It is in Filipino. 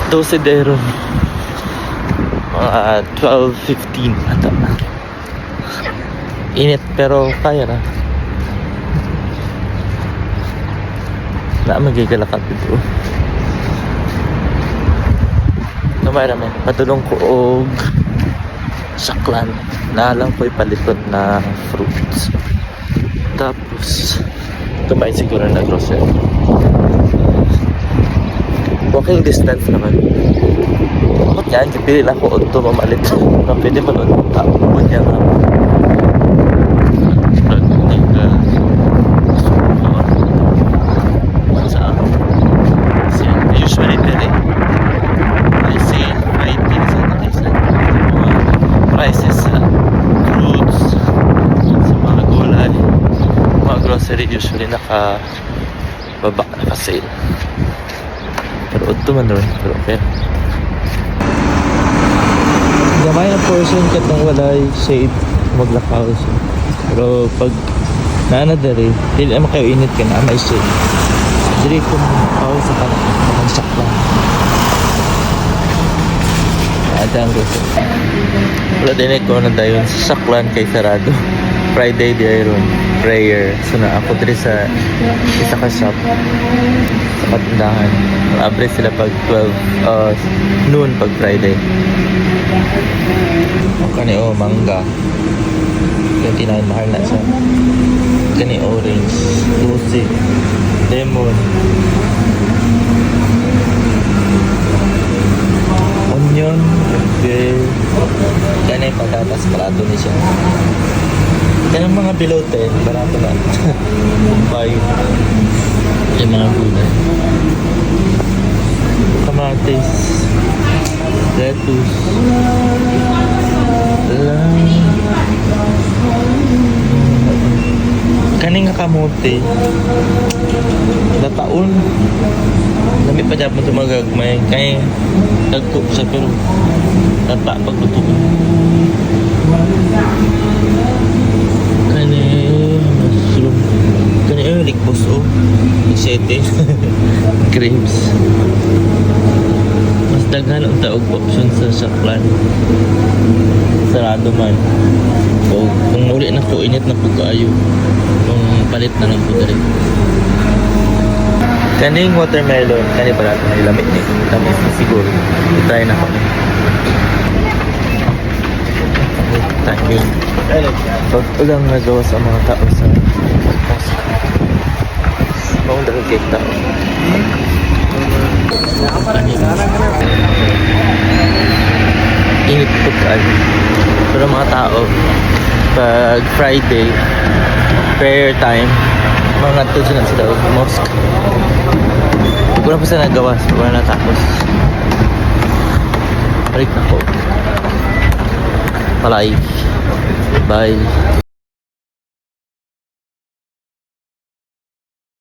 12 deron. Mga 12:15 ata. Init pero kaya na. Na magigalakad dito. Namay naman, patulong ko og saklan. Naalang ko ipaliton na fruits. Tapos, tumay siguro na grocery. Walking distance naman. Bakit yan? Kapili lang ko ito mamalit. Pwede pa doon. Tapos yan lang. Usually there I see prices sa fruits, sa mga gulay, mga grocery usually naka-baba, naka-sale. Pero ito man rin, pero okay. Gamay na portion katong walay shade maglakaw siya. Pero pag naanadari, hindi naman kayo init ka na may shade. Dili kung ako sa kanang saklan. Adang gusto. Wala din ko na dayon sa saklan kay sarado. Friday di ayron prayer. So na ako diri sa isa ka shop sa patindahan. Abre sila pag 12 noon pag Friday. Kani mangga. 29 mahal na siya. Kani orange, 12, lemon, onion, bell, kani patatas barato ni siya. Kani mga below 10, barato na. Bayo. Yung mga gulay. Kamatis, lettuce, kaning nga kamote nataon nami pa dyan mo tumagagmay kay nagcook sa pero nata pagluto kani mushroom kani likbos isete grapes mas daghan ang taog option sa saklan sarado man o kung muli na ko init na po kaayo kung palit na lang po dali kaning watermelon kani pala ito na ilamit ni tamis na siguro i-try na kami tayo pag ulang nagawa sa mga tao sa maong dagang cake tao init po kaayo pero mga tao pag Friday prayer time mga tuso na sila sa mosque wala pa sila nagawa wala natapos balik na ko palay bye.